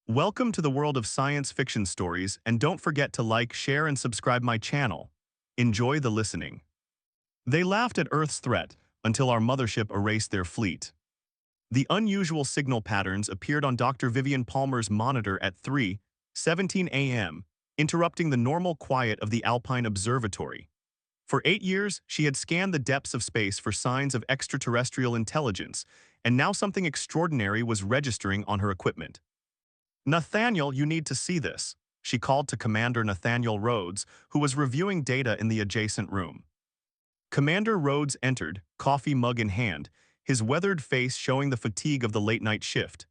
Welcome to the world of science fiction stories, and don't forget to like, share, and subscribe my channel. Enjoy the listening. They laughed at Earth's threat until our mothership erased their fleet. The unusual signal patterns appeared on Dr. Vivian Palmer's monitor at 3:17 a.m., interrupting the normal quiet of the Alpine Observatory. For 8 years, she had scanned the depths of space for signs of extraterrestrial intelligence, and now something extraordinary was registering on her equipment. Nathaniel, you need to see this, she called to Commander Nathaniel Rhodes, who was reviewing data in the adjacent room. Commander Rhodes entered, coffee mug in hand, his weathered face showing the fatigue of the late-night shift.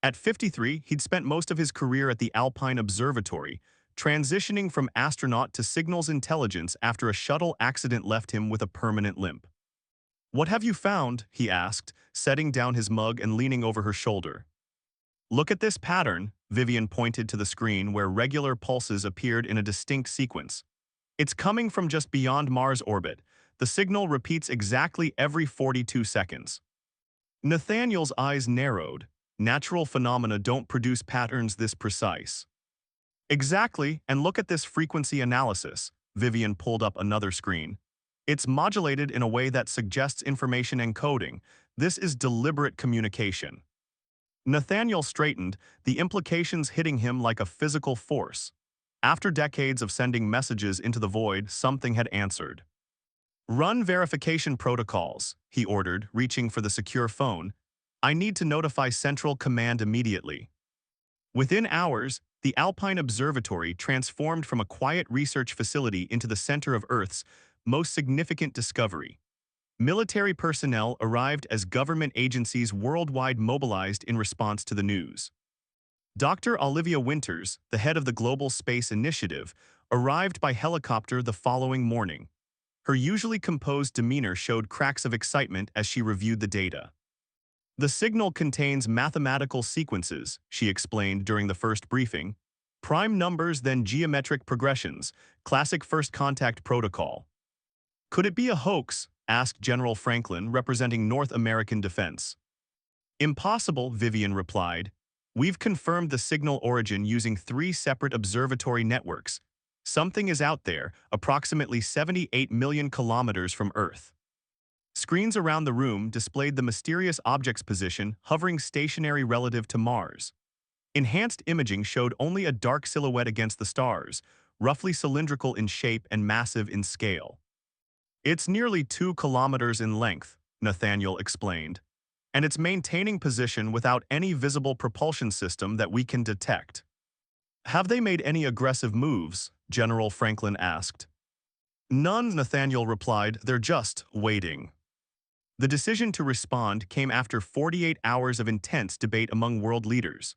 At 53, he'd spent most of his career at the Alpine Observatory, transitioning from astronaut to signals intelligence after a shuttle accident left him with a permanent limp. "What have you found?" he asked, setting down his mug and leaning over her shoulder. "Look at this pattern," Vivian pointed to the screen where regular pulses appeared in a distinct sequence. "It's coming from just beyond Mars' orbit. The signal repeats exactly every 42 seconds. Nathaniel's eyes narrowed. Natural phenomena don't produce patterns this precise. "Exactly, and look at this frequency analysis." Vivian pulled up another screen. "It's modulated in a way that suggests information encoding. This is deliberate communication." Nathaniel straightened, the implications hitting him like a physical force. After decades of sending messages into the void, something had answered. "Run verification protocols," he ordered, reaching for the secure phone. "I need to notify Central Command immediately." Within hours, the Alpine Observatory transformed from a quiet research facility into the center of Earth's most significant discovery. Military personnel arrived as government agencies worldwide mobilized in response to the news. Dr. Olivia Winters, the head of the Global Space Initiative, arrived by helicopter the following morning. Her usually composed demeanor showed cracks of excitement as she reviewed the data. "The signal contains mathematical sequences," she explained during the first briefing. "Prime numbers, then geometric progressions, classic first contact protocol." "Could it be a hoax?" asked General Franklin, representing North American defense. "Impossible," Vivian replied. "We've confirmed the signal origin using 3 separate observatory networks. Something is out there, approximately 78 million kilometers from Earth." Screens around the room displayed the mysterious object's position, hovering stationary relative to Mars. Enhanced imaging showed only a dark silhouette against the stars, roughly cylindrical in shape and massive in scale. "It's nearly 2 kilometers in length," Nathaniel explained, "and it's maintaining position without any visible propulsion system that we can detect." "Have they made any aggressive moves?" General Franklin asked. "None," Nathaniel replied. "They're just waiting." The decision to respond came after 48 hours of intense debate among world leaders.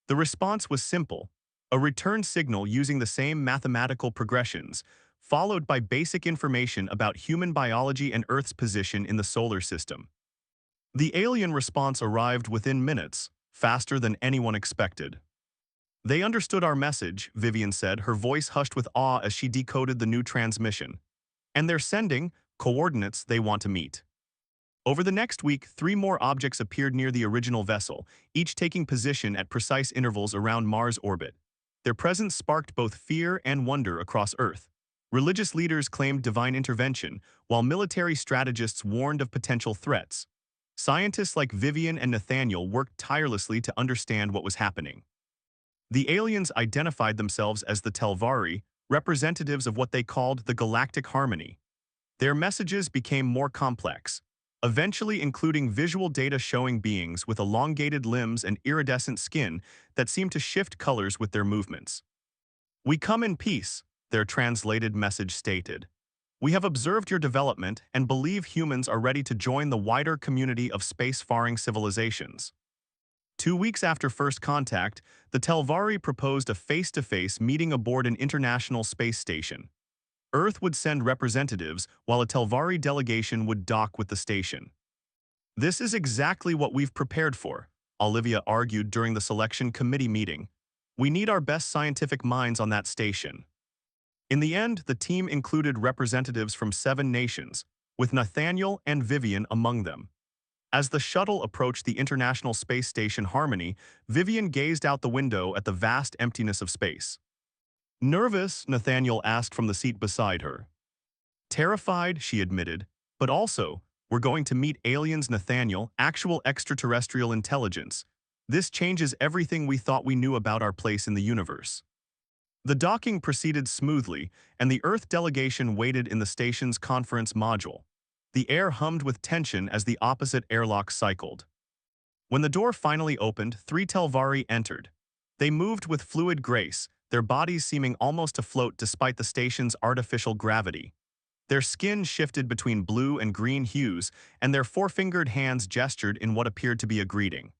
The response was simple: a return signal using the same mathematical progressions, followed by basic information about human biology and Earth's position in the solar system. The alien response arrived within minutes, faster than anyone expected. "They understood our message," Vivian said, her voice hushed with awe as she decoded the new transmission. "And they're sending coordinates they want to meet." Over the next week, 3 more objects appeared near the original vessel, each taking position at precise intervals around Mars' orbit. Their presence sparked both fear and wonder across Earth. Religious leaders claimed divine intervention, while military strategists warned of potential threats. Scientists like Vivian and Nathaniel worked tirelessly to understand what was happening. The aliens identified themselves as the Telvari, representatives of what they called the Galactic Harmony. Their messages became more complex, eventually including visual data showing beings with elongated limbs and iridescent skin that seemed to shift colors with their movements. "We come in peace," their translated message stated. "We have observed your development and believe humans are ready to join the wider community of space-faring civilizations." 2 weeks after first contact, the Telvari proposed a face-to-face meeting aboard an international space station. Earth would send representatives, while a Telvari delegation would dock with the station. "This is exactly what we've prepared for," Olivia argued during the selection committee meeting. "We need our best scientific minds on that station." In the end, the team included representatives from 7 nations, with Nathaniel and Vivian among them. As the shuttle approached the International Space Station Harmony, Vivian gazed out the window at the vast emptiness of space. Nervous, Nathaniel asked from the seat beside her. Terrified, she admitted, but also, we're going to meet aliens, Nathaniel, actual extraterrestrial intelligence. This changes everything we thought we knew about our place in the universe. The docking proceeded smoothly, and the Earth delegation waited in the station's conference module. The air hummed with tension as the opposite airlock cycled. When the door finally opened, 3 Telvari entered. They moved with fluid grace, their bodies seeming almost to float despite the station's artificial gravity. Their skin shifted between blue and green hues, and their four-fingered hands gestured in what appeared to be a greeting.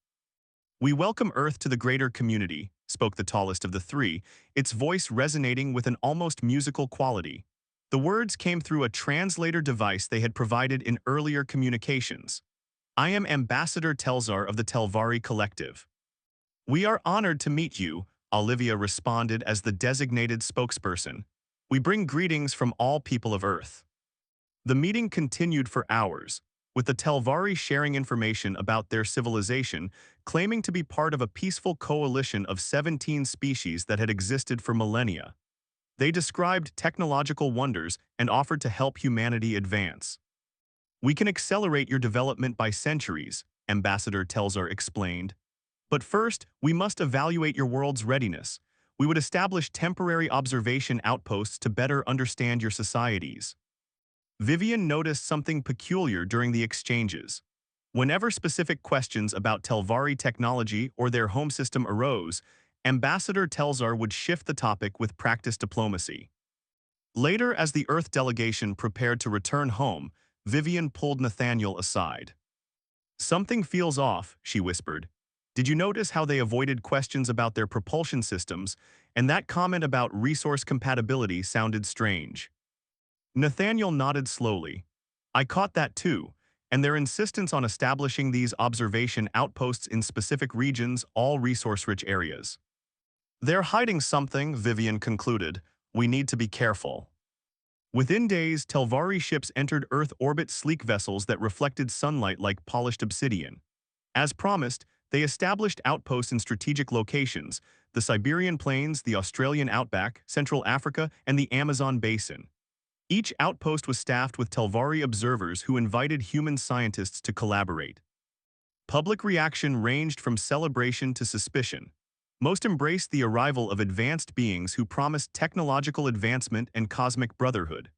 "We welcome Earth to the greater community," spoke the tallest of the 3, its voice resonating with an almost musical quality. The words came through a translator device they had provided in earlier communications. "I am Ambassador Telzar of the Telvari Collective." "We are honored to meet you," Olivia responded as the designated spokesperson. "We bring greetings from all people of Earth." The meeting continued for hours, with the Telvari sharing information about their civilization, claiming to be part of a peaceful coalition of 17 species that had existed for millennia. They described technological wonders and offered to help humanity advance. "We can accelerate your development by centuries," Ambassador Telzar explained. "But first, we must evaluate your world's readiness. We would establish temporary observation outposts to better understand your societies." Vivian noticed something peculiar during the exchanges. Whenever specific questions about Telvari technology or their home system arose, Ambassador Telzar would shift the topic with practiced diplomacy. Later, as the Earth delegation prepared to return home, Vivian pulled Nathaniel aside. "Something feels off," she whispered. "Did you notice how they avoided questions about their propulsion systems, and that comment about resource compatibility sounded strange?" Nathaniel nodded slowly. "I caught that too, and their insistence on establishing these observation outposts in specific regions, all resource-rich areas. They're hiding something," Vivian concluded. "We need to be careful." Within days, Telvari ships entered Earth orbit, sleek vessels that reflected sunlight like polished obsidian. As promised, they established outposts in strategic locations: the Siberian Plains, the Australian outback, Central Africa, and the Amazon basin. Each outpost was staffed with Telvari observers who invited human scientists to collaborate. Public reaction ranged from celebration to suspicion. Most embraced the arrival of advanced beings who promised technological advancement and cosmic brotherhood.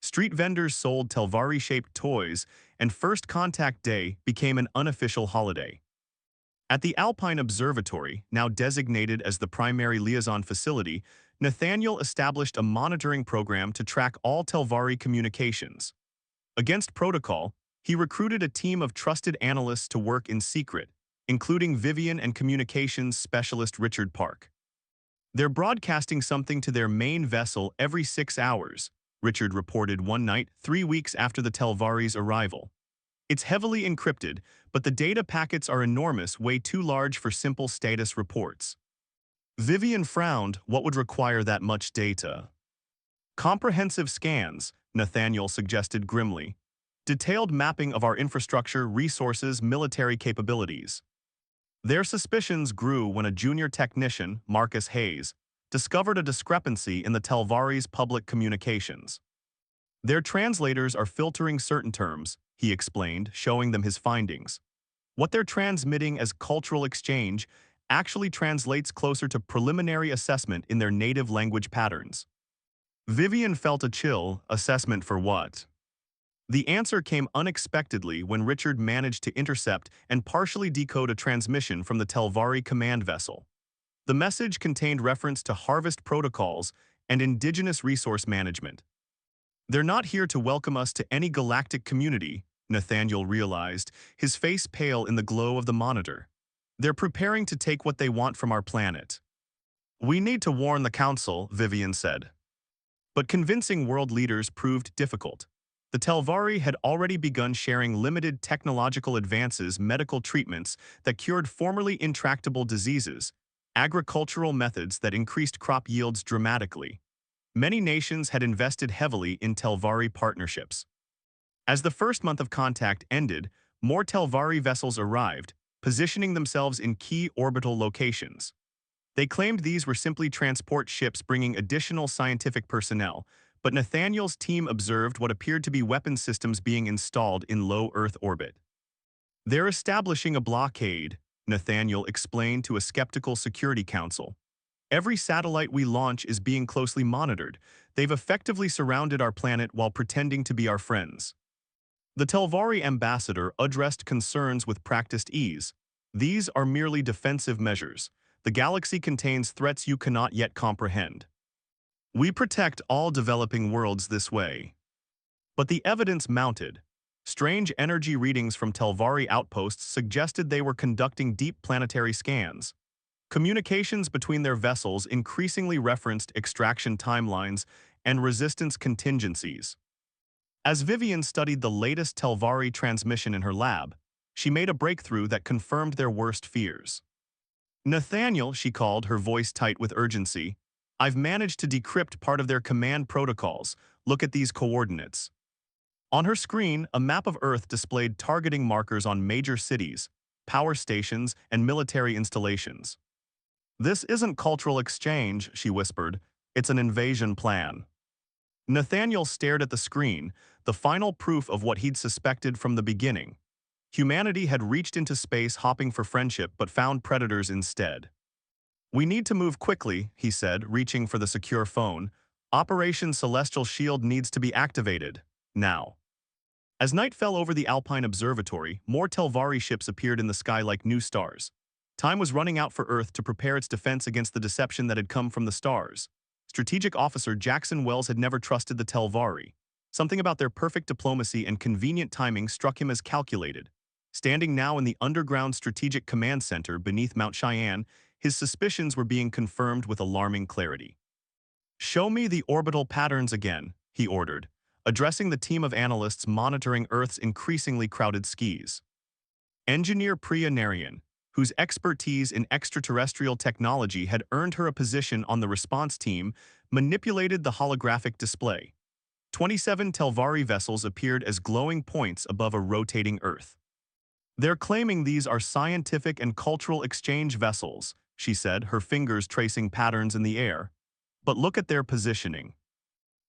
Street vendors sold Telvari-shaped toys, and First Contact Day became an unofficial holiday. At the Alpine Observatory, now designated as the primary liaison facility, Nathaniel established a monitoring program to track all Telvari communications. Against protocol, he recruited a team of trusted analysts to work in secret, including Vivian and communications specialist Richard Park. "They're broadcasting something to their main vessel every 6 hours, Richard reported one night 3 weeks after the Telvari's arrival. "It's heavily encrypted, but the data packets are enormous, way too large for simple status reports." Vivian frowned. What would require that much data? "Comprehensive scans," Nathaniel suggested grimly. "Detailed mapping of our infrastructure, resources, military capabilities." Their suspicions grew when a junior technician, Marcus Hayes, discovered a discrepancy in the Telvari's public communications. "Their translators are filtering certain terms," he explained, showing them his findings. "What they're transmitting as cultural exchange actually translates closer to preliminary assessment in their native language patterns." Vivian felt a chill. Assessment for what? The answer came unexpectedly when Richard managed to intercept and partially decode a transmission from the Telvari command vessel. The message contained reference to harvest protocols and indigenous resource management. "They're not here to welcome us to any galactic community," Nathaniel realized, his face pale in the glow of the monitor. "They're preparing to take what they want from our planet." "We need to warn the Council," Vivian said. But convincing world leaders proved difficult. The Telvari had already begun sharing limited technological advances, medical treatments that cured formerly intractable diseases, agricultural methods that increased crop yields dramatically. Many nations had invested heavily in Telvari partnerships. As the first month of contact ended, more Telvari vessels arrived, positioning themselves in key orbital locations. They claimed these were simply transport ships bringing additional scientific personnel, but Nathaniel's team observed what appeared to be weapon systems being installed in low Earth orbit. "They're establishing a blockade," Nathaniel explained to a skeptical Security Council. "Every satellite we launch is being closely monitored. They've effectively surrounded our planet while pretending to be our friends." The Telvari ambassador addressed concerns with practiced ease. "These are merely defensive measures. The galaxy contains threats you cannot yet comprehend. We protect all developing worlds this way." But the evidence mounted. Strange energy readings from Telvari outposts suggested they were conducting deep planetary scans. Communications between their vessels increasingly referenced extraction timelines and resistance contingencies. As Vivian studied the latest Telvari transmission in her lab, she made a breakthrough that confirmed their worst fears. "Nathaniel," she called, her voice tight with urgency, "I've managed to decrypt part of their command protocols. Look at these coordinates." On her screen, a map of Earth displayed targeting markers on major cities, power stations, and military installations. "This isn't cultural exchange," she whispered. "It's an invasion plan." Nathaniel stared at the screen, the final proof of what he'd suspected from the beginning. Humanity had reached into space hopping for friendship but found predators instead. "We need to move quickly," he said, reaching for the secure phone. "Operation Celestial Shield needs to be activated. Now." As night fell over the Alpine Observatory, more Telvari ships appeared in the sky like new stars. Time was running out for Earth to prepare its defense against the deception that had come from the stars. Strategic Officer Jackson Wells had never trusted the Telvari. Something about their perfect diplomacy and convenient timing struck him as calculated. Standing now in the underground Strategic Command Center beneath Mount Cheyenne, his suspicions were being confirmed with alarming clarity. "Show me the orbital patterns again," he ordered, addressing the team of analysts monitoring Earth's increasingly crowded skies. Engineer Priya Narayan, whose expertise in extraterrestrial technology had earned her a position on the response team, manipulated the holographic display. 27 Telvari vessels appeared as glowing points above a rotating Earth. "They're claiming these are scientific and cultural exchange vessels," she said, her fingers tracing patterns in the air. "But look at their positioning."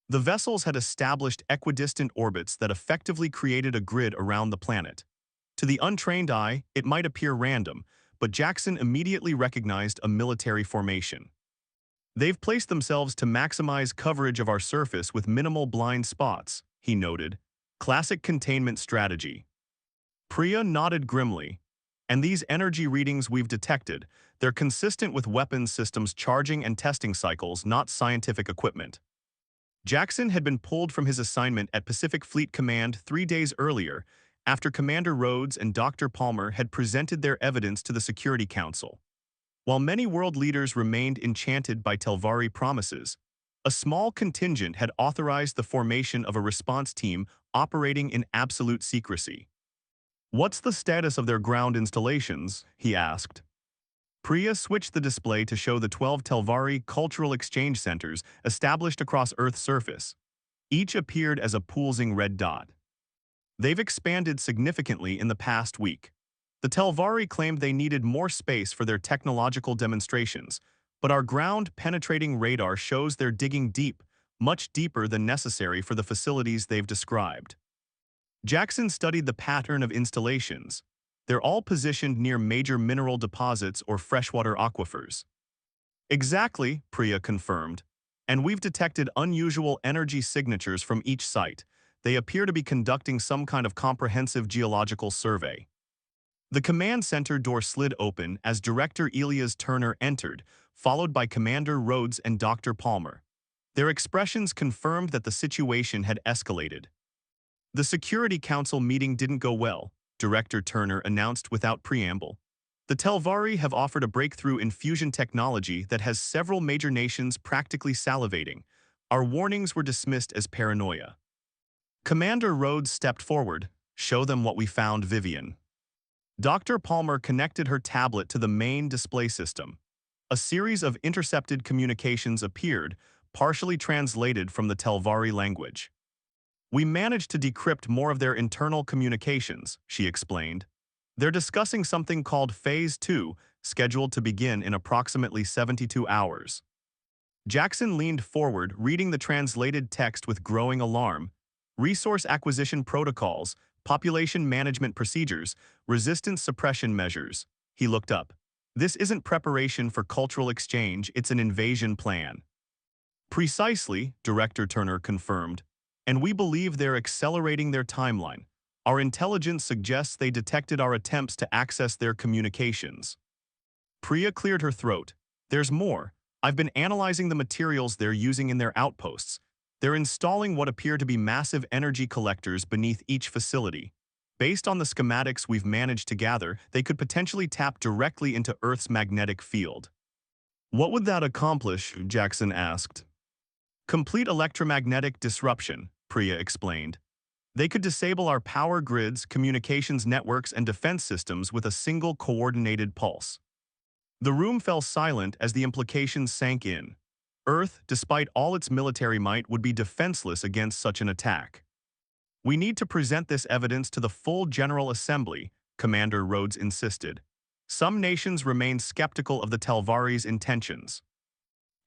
The vessels had established equidistant orbits that effectively created a grid around the planet. To the untrained eye, it might appear random, but Jackson immediately recognized a military formation. "They've placed themselves to maximize coverage of our surface with minimal blind spots," he noted. "Classic containment strategy." Priya nodded grimly. "And these energy readings we've detected, they're consistent with weapons systems charging and testing cycles, not scientific equipment." Jackson had been pulled from his assignment at Pacific Fleet Command 3 days earlier, after Commander Rhodes and Dr. Palmer had presented their evidence to the Security Council. While many world leaders remained enchanted by Telvari promises, a small contingent had authorized the formation of a response team operating in absolute secrecy. "What's the status of their ground installations?" he asked. Priya switched the display to show the 12 Telvari cultural exchange centers established across Earth's surface. Each appeared as a pulsing red dot. "They've expanded significantly in the past week." The Telvari claimed they needed more space for their technological demonstrations, but our ground-penetrating radar shows they're digging deep, much deeper than necessary for the facilities they've described. Jackson studied the pattern of installations. They're all positioned near major mineral deposits or freshwater aquifers. "Exactly," Priya confirmed. "And we've detected unusual energy signatures from each site. They appear to be conducting some kind of comprehensive geological survey." The command center door slid open as Director Elias Turner entered, followed by Commander Rhodes and Dr. Palmer. Their expressions confirmed that the situation had escalated. "The Security Council meeting didn't go well," Director Turner announced without preamble. "The Telvari have offered a breakthrough in fusion technology that has several major nations practically salivating. Our warnings were dismissed as paranoia." Commander Rhodes stepped forward. "Show them what we found, Vivian." Dr. Palmer connected her tablet to the main display system. A series of intercepted communications appeared, partially translated from the Telvari language. We managed to decrypt more of their internal communications, she explained. They're discussing something called Phase 2, scheduled to begin in approximately 72 hours. Jackson leaned forward, reading the translated text with growing alarm. Resource acquisition protocols, population management procedures, resistance suppression measures. He looked up. This isn't preparation for cultural exchange, it's an invasion plan. Precisely, Director Turner confirmed. And we believe they're accelerating their timeline. Our intelligence suggests they detected our attempts to access their communications. Priya cleared her throat. There's more. I've been analyzing the materials they're using in their outposts. They're installing what appear to be massive energy collectors beneath each facility. Based on the schematics we've managed to gather, they could potentially tap directly into Earth's magnetic field. What would that accomplish? Jackson asked. Complete electromagnetic disruption, Priya explained. They could disable our power grids, communications networks, and defense systems with a single coordinated pulse. The room fell silent as the implications sank in. Earth, despite all its military might, would be defenseless against such an attack. We need to present this evidence to the full General Assembly, Commander Rhodes insisted. Some nations remain skeptical of the Telvari's intentions.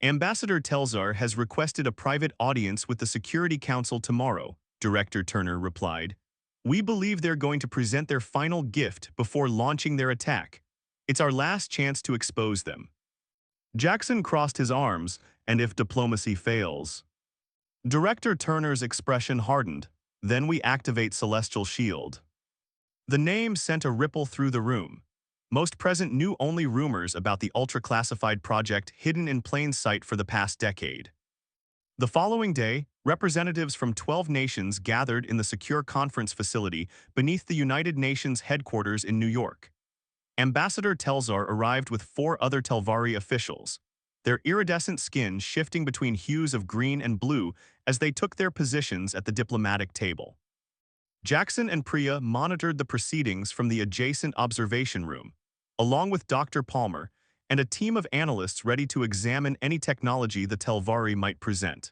Ambassador Telzar has requested a private audience with the Security Council tomorrow, Director Turner replied. We believe they're going to present their final gift before launching their attack. It's our last chance to expose them. Jackson crossed his arms, and if diplomacy fails. Director Turner's expression hardened. Then we activate Celestial Shield. The name sent a ripple through the room. Most present knew only rumors about the ultra-classified project hidden in plain sight for the past decade. The following day, representatives from 12 nations gathered in the secure conference facility beneath the United Nations headquarters in New York. Ambassador Telzar arrived with 4 other Telvari officials, their iridescent skin shifting between hues of green and blue as they took their positions at the diplomatic table. Jackson and Priya monitored the proceedings from the adjacent observation room, along with Dr. Palmer and a team of analysts ready to examine any technology the Telvari might present.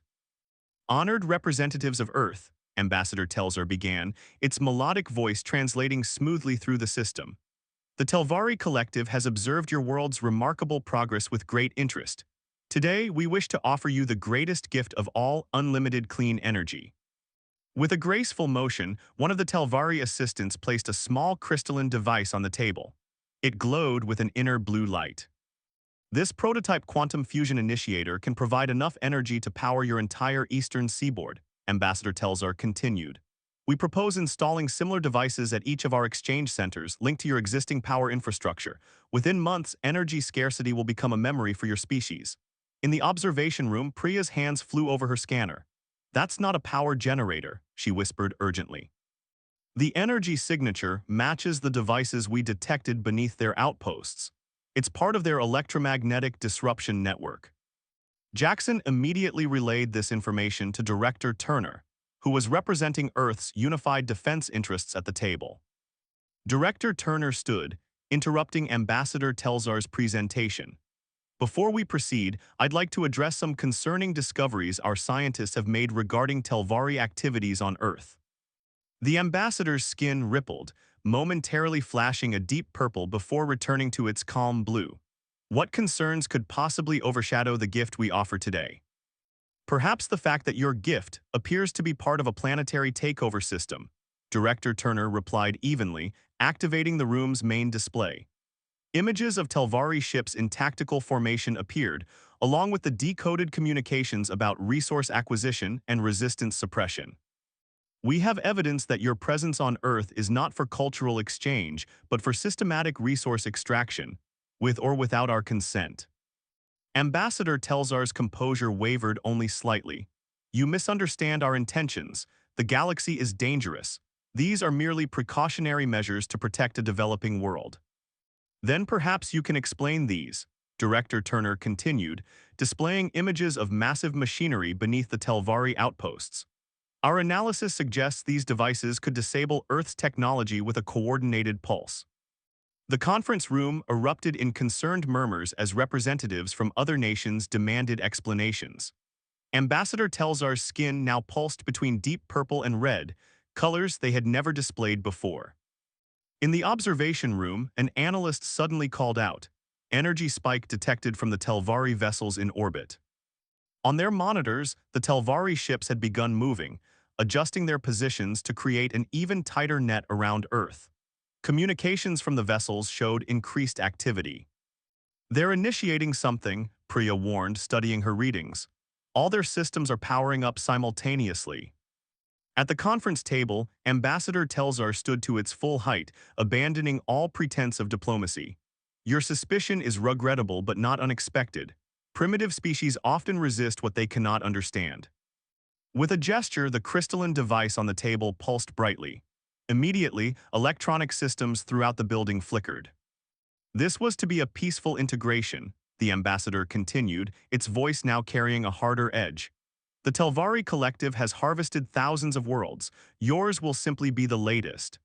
Honored representatives of Earth, Ambassador Telzar began, its melodic voice translating smoothly through the system. The Telvari Collective has observed your world's remarkable progress with great interest. Today, we wish to offer you the greatest gift of all, unlimited clean energy. With a graceful motion, one of the Telvari assistants placed a small crystalline device on the table. It glowed with an inner blue light. This prototype quantum fusion initiator can provide enough energy to power your entire eastern seaboard, Ambassador Telzar continued. We propose installing similar devices at each of our exchange centers linked to your existing power infrastructure. Within months, energy scarcity will become a memory for your species. In the observation room, Priya's hands flew over her scanner. That's not a power generator, she whispered urgently. The energy signature matches the devices we detected beneath their outposts. It's part of their electromagnetic disruption network. Jackson immediately relayed this information to Director Turner, who was representing Earth's unified defense interests at the table. Director Turner stood, interrupting Ambassador Telzar's presentation. Before we proceed, I'd like to address some concerning discoveries our scientists have made regarding Telvari activities on Earth. The ambassador's skin rippled, momentarily flashing a deep purple before returning to its calm blue. What concerns could possibly overshadow the gift we offer today? Perhaps the fact that your gift appears to be part of a planetary takeover system, Director Turner replied evenly, activating the room's main display. Images of Telvari ships in tactical formation appeared, along with the decoded communications about resource acquisition and resistance suppression. We have evidence that your presence on Earth is not for cultural exchange, but for systematic resource extraction, with or without our consent. Ambassador Telzar's composure wavered only slightly. You misunderstand our intentions. The galaxy is dangerous. These are merely precautionary measures to protect a developing world. Then perhaps you can explain these, Director Turner continued, displaying images of massive machinery beneath the Telvari outposts. Our analysis suggests these devices could disable Earth's technology with a coordinated pulse. The conference room erupted in concerned murmurs as representatives from other nations demanded explanations. Ambassador Telzar's skin now pulsed between deep purple and red, colors they had never displayed before. In the observation room, an analyst suddenly called out. Energy spike detected from the Telvari vessels in orbit. On their monitors, the Telvari ships had begun moving, adjusting their positions to create an even tighter net around Earth. Communications from the vessels showed increased activity. They're initiating something, Priya warned, studying her readings. All their systems are powering up simultaneously. At the conference table, Ambassador Telzar stood to its full height, abandoning all pretense of diplomacy. Your suspicion is regrettable but not unexpected. Primitive species often resist what they cannot understand. With a gesture, the crystalline device on the table pulsed brightly. Immediately, electronic systems throughout the building flickered. This was to be a peaceful integration, the ambassador continued, its voice now carrying a harder edge. The Telvari Collective has harvested thousands of worlds. Yours will simply be the latest.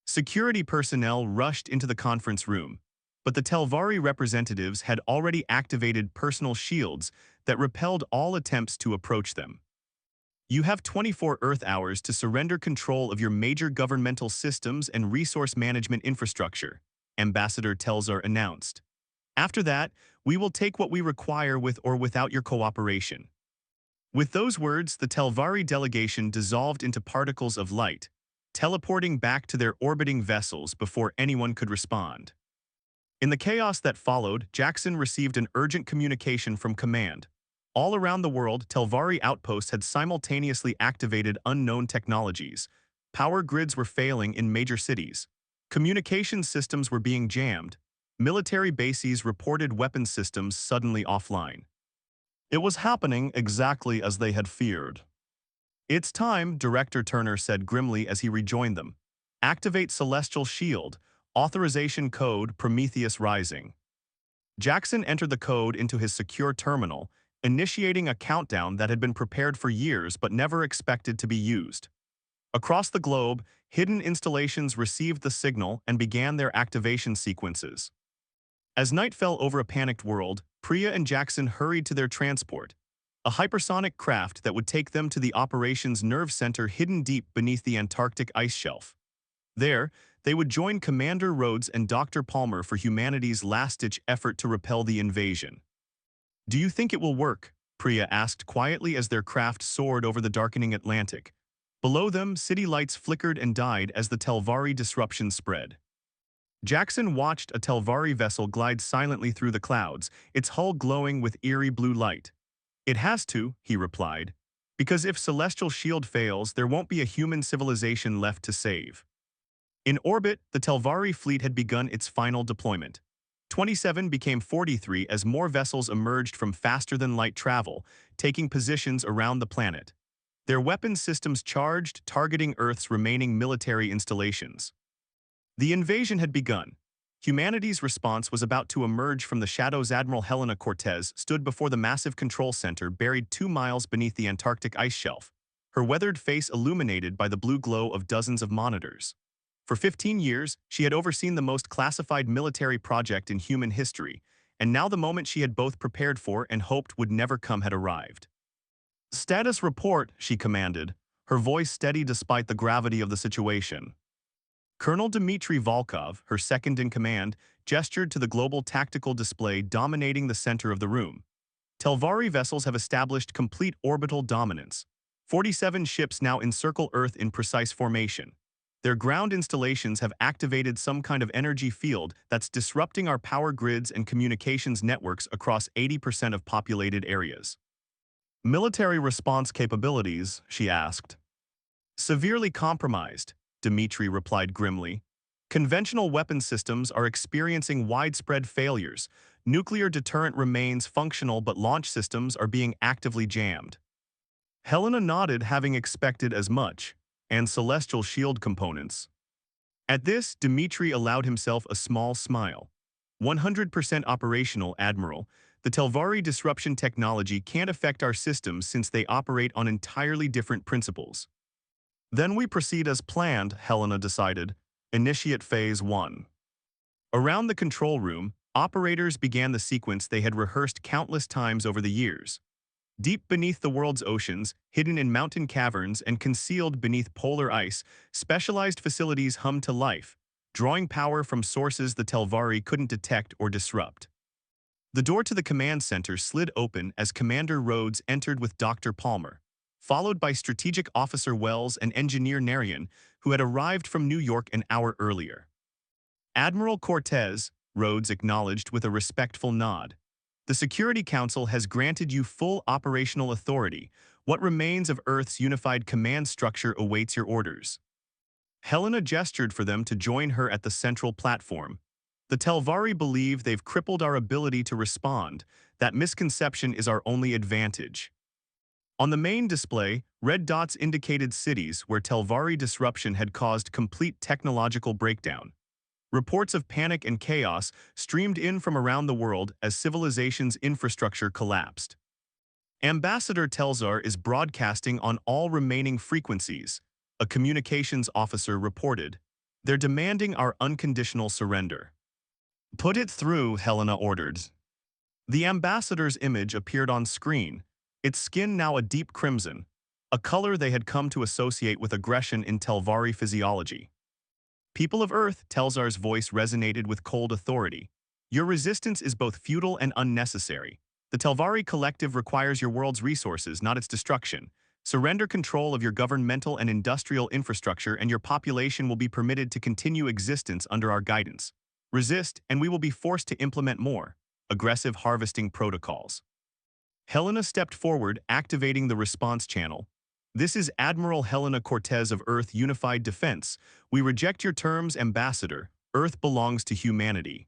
Security personnel rushed into the conference room, but the Telvari representatives had already activated personal shields that repelled all attempts to approach them. You have 24 Earth hours to surrender control of your major governmental systems and resource management infrastructure, Ambassador Telzar announced. After that, we will take what we require with or without your cooperation. With those words, the Telvari delegation dissolved into particles of light, teleporting back to their orbiting vessels before anyone could respond. In the chaos that followed, Jackson received an urgent communication from command. All around the world, Telvari outposts had simultaneously activated unknown technologies. Power grids were failing in major cities. Communication systems were being jammed. Military bases reported weapons systems suddenly offline. It was happening exactly as they had feared. It's time, Director Turner said grimly as he rejoined them. Activate Celestial Shield, authorization code Prometheus Rising. Jackson entered the code into his secure terminal, initiating a countdown that had been prepared for years but never expected to be used. Across the globe, hidden installations received the signal and began their activation sequences. As night fell over a panicked world, Priya and Jackson hurried to their transport, a hypersonic craft that would take them to the operations nerve center hidden deep beneath the Antarctic ice shelf. There, they would join Commander Rhodes and Dr. Palmer for humanity's last-ditch effort to repel the invasion. Do you think it will work? Priya asked quietly as their craft soared over the darkening Atlantic. Below them, city lights flickered and died as the Telvari disruption spread. Jackson watched a Telvari vessel glide silently through the clouds, its hull glowing with eerie blue light. It has to, he replied, because if Celestial Shield fails, there won't be a human civilization left to save. In orbit, the Telvari fleet had begun its final deployment. 27 became 43 as more vessels emerged from faster-than-light travel, taking positions around the planet. Their weapon systems charged, targeting Earth's remaining military installations. The invasion had begun. Humanity's response was about to emerge from the shadows. Admiral Helena Cortez stood before the massive control center buried 2 miles beneath the Antarctic ice shelf, her weathered face illuminated by the blue glow of dozens of monitors. For 15 years, she had overseen the most classified military project in human history, and now the moment she had both prepared for and hoped would never come had arrived. Status report, she commanded, her voice steady despite the gravity of the situation. Colonel Dmitry Volkov, her second-in-command, gestured to the global tactical display dominating the center of the room. Telvari vessels have established complete orbital dominance. 47 ships now encircle Earth in precise formation. Their ground installations have activated some kind of energy field that's disrupting our power grids and communications networks across 80% of populated areas. Military response capabilities, she asked. Severely compromised, Dmitry replied grimly. Conventional weapon systems are experiencing widespread failures. Nuclear deterrent remains functional, but launch systems are being actively jammed. Helena nodded, having expected as much. And Celestial Shield components. At this, Dmitry allowed himself a small smile. 100% operational, Admiral. The Telvari disruption technology can't affect our systems since they operate on entirely different principles. Then we proceed as planned, Helena decided. Initiate Phase 1. Around the control room, operators began the sequence they had rehearsed countless times over the years. Deep beneath the world's oceans, hidden in mountain caverns and concealed beneath polar ice, specialized facilities hum to life, drawing power from sources the Telvari couldn't detect or disrupt. The door to the command center slid open as Commander Rhodes entered with Dr. Palmer, followed by Strategic Officer Wells and Engineer Narian, who had arrived from New York an hour earlier. Admiral Cortez, Rhodes acknowledged with a respectful nod. The Security Council has granted you full operational authority. What remains of Earth's unified command structure awaits your orders. Helena gestured for them to join her at the central platform. The Telvari believe they've crippled our ability to respond. That misconception is our only advantage. On the main display, red dots indicated cities where Telvari disruption had caused complete technological breakdown. Reports of panic and chaos streamed in from around the world as civilization's infrastructure collapsed. Ambassador Telzar is broadcasting on all remaining frequencies, a communications officer reported. They're demanding our unconditional surrender. Put it through, Helena ordered. The ambassador's image appeared on screen, its skin now a deep crimson, a color they had come to associate with aggression in Telvari physiology. People of Earth, Telzar's voice resonated with cold authority. Your resistance is both futile and unnecessary. The Telvari Collective requires your world's resources, not its destruction. Surrender control of your governmental and industrial infrastructure and your population will be permitted to continue existence under our guidance. Resist, and we will be forced to implement more aggressive harvesting protocols. Helena stepped forward, activating the response channel. This is Admiral Helena Cortez of Earth Unified Defense. We reject your terms, Ambassador. Earth belongs to humanity.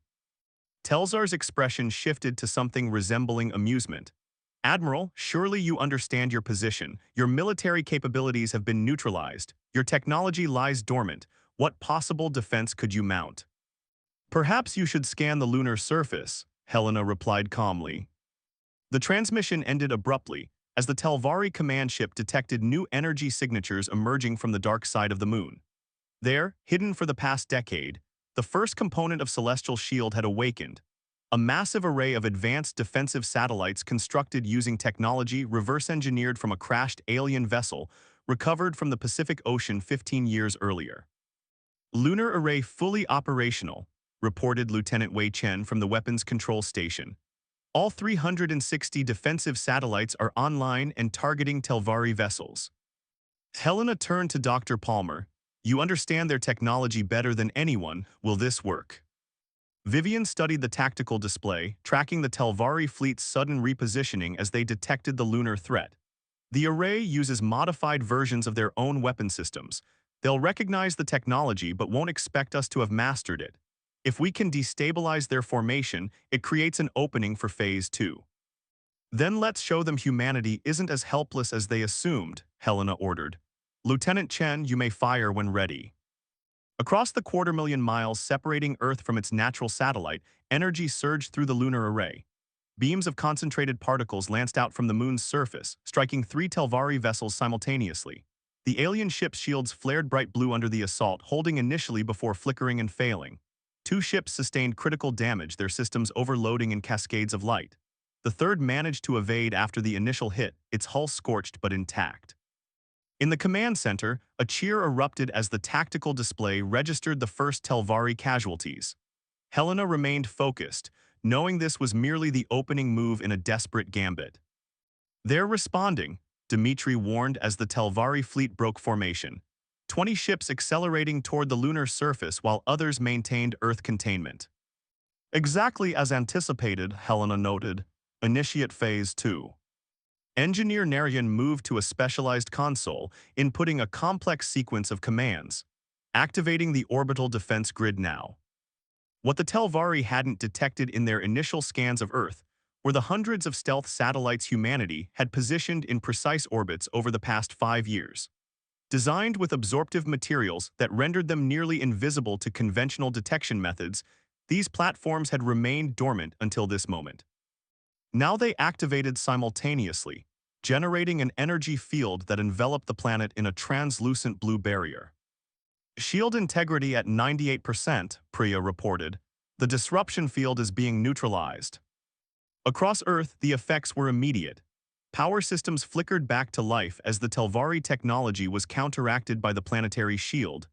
Telzar's expression shifted to something resembling amusement. Admiral, surely you understand your position. Your military capabilities have been neutralized. Your technology lies dormant. What possible defense could you mount? Perhaps you should scan the lunar surface, Helena replied calmly. The transmission ended abruptly, as the Telvari command ship detected new energy signatures emerging from the dark side of the moon. There, hidden for the past decade, the first component of Celestial Shield had awakened, a massive array of advanced defensive satellites constructed using technology reverse-engineered from a crashed alien vessel recovered from the Pacific Ocean 15 years earlier. Lunar array fully operational, reported Lieutenant Wei Chen from the Weapons Control Station. All 360 defensive satellites are online and targeting Telvari vessels. Helena turned to Dr. Palmer. You understand their technology better than anyone. Will this work? Vivian studied the tactical display, tracking the Telvari fleet's sudden repositioning as they detected the lunar threat. The array uses modified versions of their own weapon systems. They'll recognize the technology but won't expect us to have mastered it. If we can destabilize their formation, it creates an opening for Phase 2. Then let's show them humanity isn't as helpless as they assumed, Helena ordered. Lieutenant Chen, you may fire when ready. Across the 250,000 miles separating Earth from its natural satellite, energy surged through the lunar array. Beams of concentrated particles lanced out from the moon's surface, striking 3 Telvari vessels simultaneously. The alien ship's shields flared bright blue under the assault, holding initially before flickering and failing. 2 ships sustained critical damage, their systems overloading in cascades of light. The third managed to evade after the initial hit, its hull scorched but intact. In the command center, a cheer erupted as the tactical display registered the first Telvari casualties. Helena remained focused, knowing this was merely the opening move in a desperate gambit. They're responding, Dmitri warned as the Telvari fleet broke formation. 20 ships accelerating toward the lunar surface while others maintained Earth containment. Exactly as anticipated, Helena noted. Initiate Phase 2. Engineer Narian moved to a specialized console, inputting a complex sequence of commands. Activating the orbital defense grid now. What the Telvari hadn't detected in their initial scans of Earth were the hundreds of stealth satellites humanity had positioned in precise orbits over the past 5 years. Designed with absorptive materials that rendered them nearly invisible to conventional detection methods, these platforms had remained dormant until this moment. Now they activated simultaneously, generating an energy field that enveloped the planet in a translucent blue barrier. Shield integrity at 98%, Priya reported. The disruption field is being neutralized. Across Earth, the effects were immediate. Power systems flickered back to life as the Telvari technology was counteracted by the planetary shield.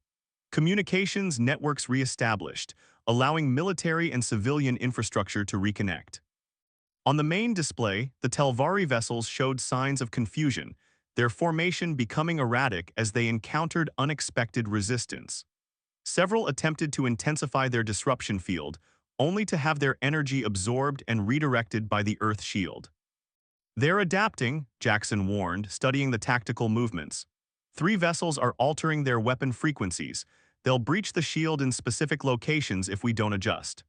Communications networks re-established, allowing military and civilian infrastructure to reconnect. On the main display, the Telvari vessels showed signs of confusion, their formation becoming erratic as they encountered unexpected resistance. Several attempted to intensify their disruption field, only to have their energy absorbed and redirected by the Earth shield. "They're adapting," Jackson warned, studying the tactical movements. "3 vessels are altering their weapon frequencies. They'll breach the shield in specific locations if we don't adjust."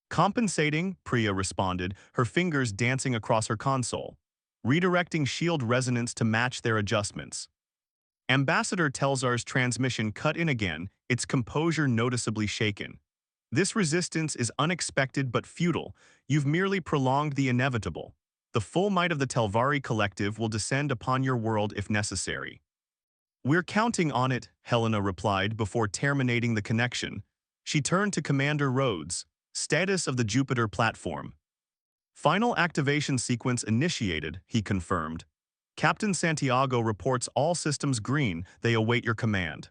"Compensating," Priya responded, her fingers dancing across her console, redirecting shield resonance to match their adjustments. Ambassador Telzar's transmission cut in again, its composure noticeably shaken. "This resistance is unexpected but futile. You've merely prolonged the inevitable. The full might of the Telvari Collective will descend upon your world if necessary." "We're counting on it," Helena replied before terminating the connection. She turned to Commander Rhodes. "Status of the Jupiter platform." "Final activation sequence initiated," he confirmed. "Captain Santiago reports all systems green. They await your command."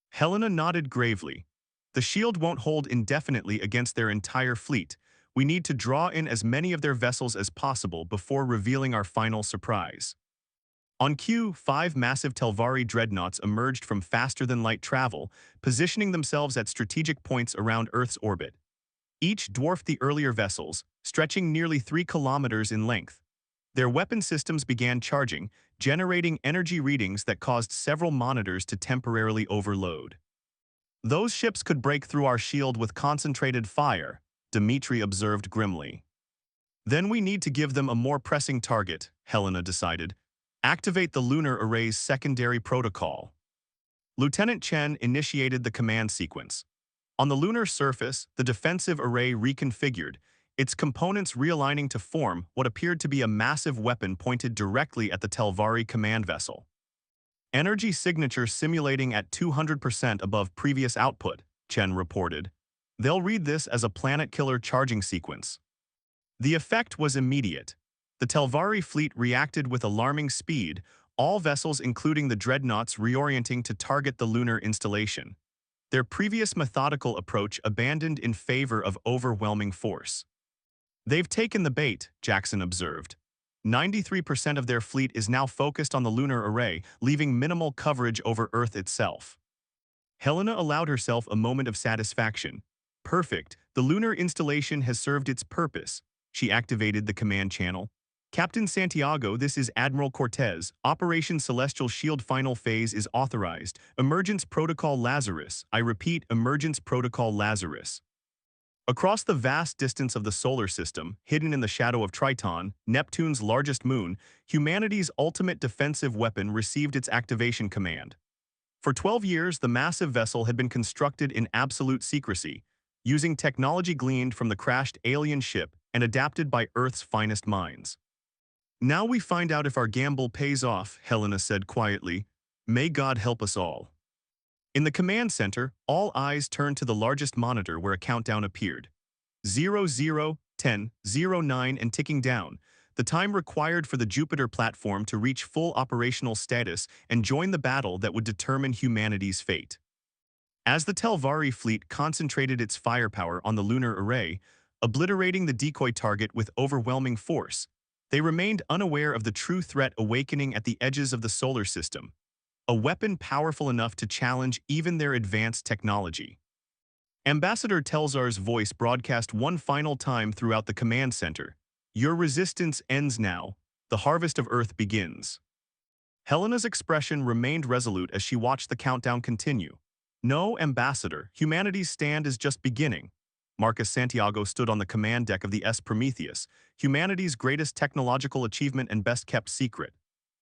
Helena nodded gravely. "The shield won't hold indefinitely against their entire fleet. We need to draw in as many of their vessels as possible before revealing our final surprise." On cue, 5 massive Telvari dreadnoughts emerged from faster-than-light travel, positioning themselves at strategic points around Earth's orbit. Each dwarfed the earlier vessels, stretching nearly 3 kilometers in length. Their weapon systems began charging, generating energy readings that caused several monitors to temporarily overload. "Those ships could break through our shield with concentrated fire," Dmitri observed grimly. "Then we need to give them a more pressing target," Helena decided. "Activate the lunar array's secondary protocol." Lieutenant Chen initiated the command sequence. On the lunar surface, the defensive array reconfigured, its components realigning to form what appeared to be a massive weapon pointed directly at the Telvari command vessel. "Energy signature simulating at 200% above previous output," Chen reported. "They'll read this as a planet-killer charging sequence." The effect was immediate. The Telvari fleet reacted with alarming speed, all vessels including the dreadnoughts reorienting to target the lunar installation. Their previous methodical approach abandoned in favor of overwhelming force. "They've taken the bait," Jackson observed. 93% of their fleet is now focused on the lunar array, leaving minimal coverage over Earth itself. Helena allowed herself a moment of satisfaction. "Perfect, the lunar installation has served its purpose." She activated the command channel. "Captain Santiago, this is Admiral Cortez. Operation Celestial Shield final phase is authorized. Emergence Protocol Lazarus. I repeat, Emergence Protocol Lazarus." Across the vast distance of the solar system, hidden in the shadow of Triton, Neptune's largest moon, humanity's ultimate defensive weapon received its activation command. For 12 years, the massive vessel had been constructed in absolute secrecy, using technology gleaned from the crashed alien ship and adapted by Earth's finest minds. "Now we find out if our gamble pays off," Helena said quietly. "May God help us all." In the command center, all eyes turned to the largest monitor where a countdown appeared. 00, 10, 09 and ticking down, the time required for the Jupiter platform to reach full operational status and join the battle that would determine humanity's fate. As the Telvari fleet concentrated its firepower on the lunar array, obliterating the decoy target with overwhelming force, they remained unaware of the true threat awakening at the edges of the solar system. A weapon powerful enough to challenge even their advanced technology. Ambassador Telzar's voice broadcast one final time throughout the command center. "Your resistance ends now. The harvest of Earth begins." Helena's expression remained resolute as she watched the countdown continue. "No, Ambassador, humanity's stand is just beginning." Marcus Santiago stood on the command deck of the S. Prometheus, humanity's greatest technological achievement and best-kept secret.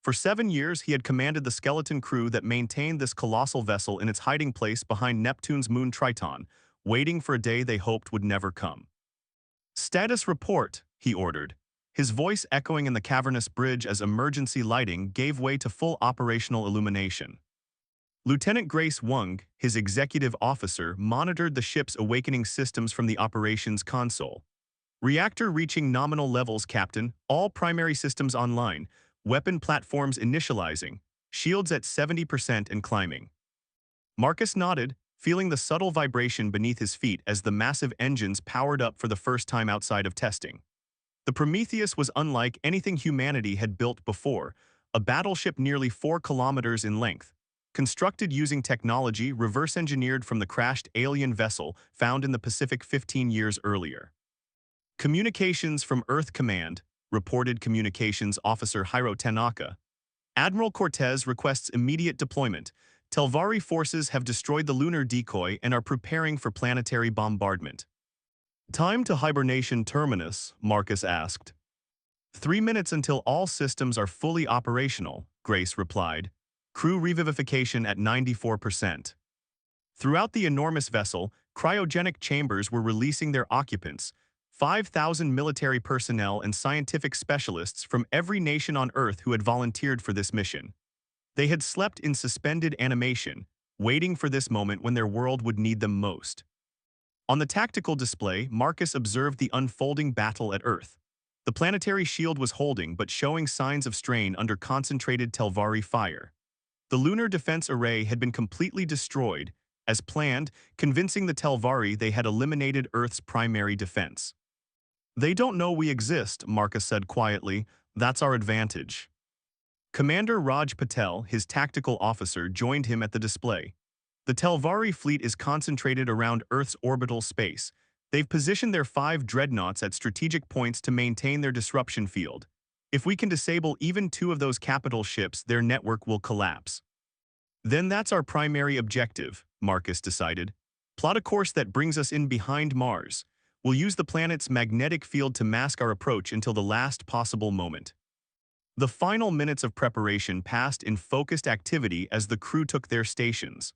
For 7 years, he had commanded the skeleton crew that maintained this colossal vessel in its hiding place behind Neptune's moon Triton, waiting for a day they hoped would never come. "Status report," he ordered, his voice echoing in the cavernous bridge as emergency lighting gave way to full operational illumination. Lieutenant Grace Wung, his executive officer, monitored the ship's awakening systems from the operations console. Reactor reaching nominal levels, Captain. All primary systems online. Weapon platforms initializing. Shields at 70% and climbing. Marcus nodded, feeling the subtle vibration beneath his feet as the massive engines powered up for the first time outside of testing. The Prometheus was unlike anything humanity had built before, a battleship nearly 4 kilometers in length, constructed using technology reverse-engineered from the crashed alien vessel found in the Pacific 15 years earlier. Communications from Earth Command, reported Communications Officer Hiro Tanaka. Admiral Cortez requests immediate deployment. Telvari forces have destroyed the lunar decoy and are preparing for planetary bombardment. Time to hibernation terminus, Marcus asked. 3 minutes until all systems are fully operational, Grace replied. Crew revivification at 94%. Throughout the enormous vessel, cryogenic chambers were releasing their occupants, 5,000 military personnel and scientific specialists from every nation on Earth who had volunteered for this mission. They had slept in suspended animation, waiting for this moment when their world would need them most. On the tactical display, Marcus observed the unfolding battle at Earth. The planetary shield was holding but showing signs of strain under concentrated Telvari fire. The lunar defense array had been completely destroyed, as planned, convincing the Telvari they had eliminated Earth's primary defense. They don't know we exist, Marcus said quietly. That's our advantage. Commander Raj Patel, his tactical officer, joined him at the display. The Telvari fleet is concentrated around Earth's orbital space. They've positioned their 5 dreadnoughts at strategic points to maintain their disruption field. If we can disable even 2 of those capital ships, their network will collapse. Then that's our primary objective, Marcus decided. Plot a course that brings us in behind Mars. We'll use the planet's magnetic field to mask our approach until the last possible moment. The final minutes of preparation passed in focused activity as the crew took their stations.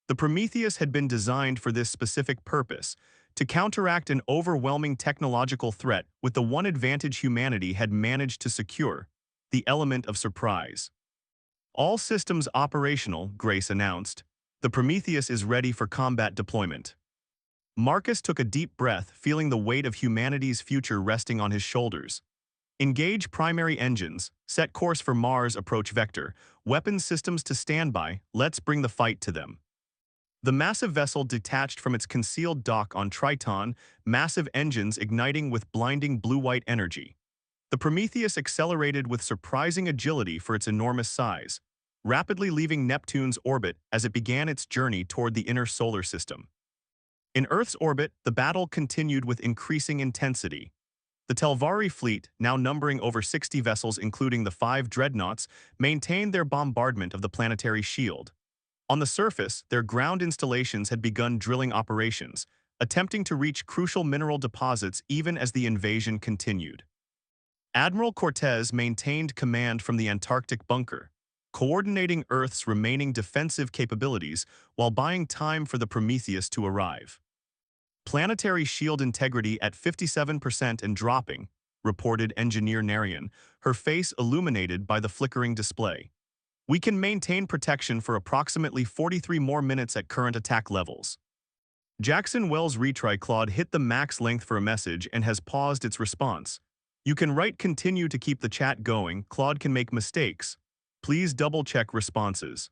The Prometheus had been designed for this specific purpose, to counteract an overwhelming technological threat with the one advantage humanity had managed to secure, the element of surprise. All systems operational, Grace announced. The Prometheus is ready for combat deployment. Marcus took a deep breath, feeling the weight of humanity's future resting on his shoulders. Engage primary engines, set course for Mars approach vector, weapons systems to standby, let's bring the fight to them. The massive vessel detached from its concealed dock on Triton, massive engines igniting with blinding blue-white energy. The Prometheus accelerated with surprising agility for its enormous size, rapidly leaving Neptune's orbit as it began its journey toward the inner solar system. In Earth's orbit, the battle continued with increasing intensity. The Telvari fleet, now numbering over 60 vessels including the 5 dreadnoughts, maintained their bombardment of the planetary shield. On the surface, their ground installations had begun drilling operations, attempting to reach crucial mineral deposits even as the invasion continued. Admiral Cortez maintained command from the Antarctic bunker, coordinating Earth's remaining defensive capabilities while buying time for the Prometheus to arrive. Planetary shield integrity at 57% and dropping, reported Engineer Narian, her face illuminated by the flickering display. We can maintain protection for approximately 43 more minutes at current attack levels. Jackson Wells' retry Claude hit the max length for a message and has paused its response. You can write continue to keep the chat going. Claude can make mistakes. Please double-check responses.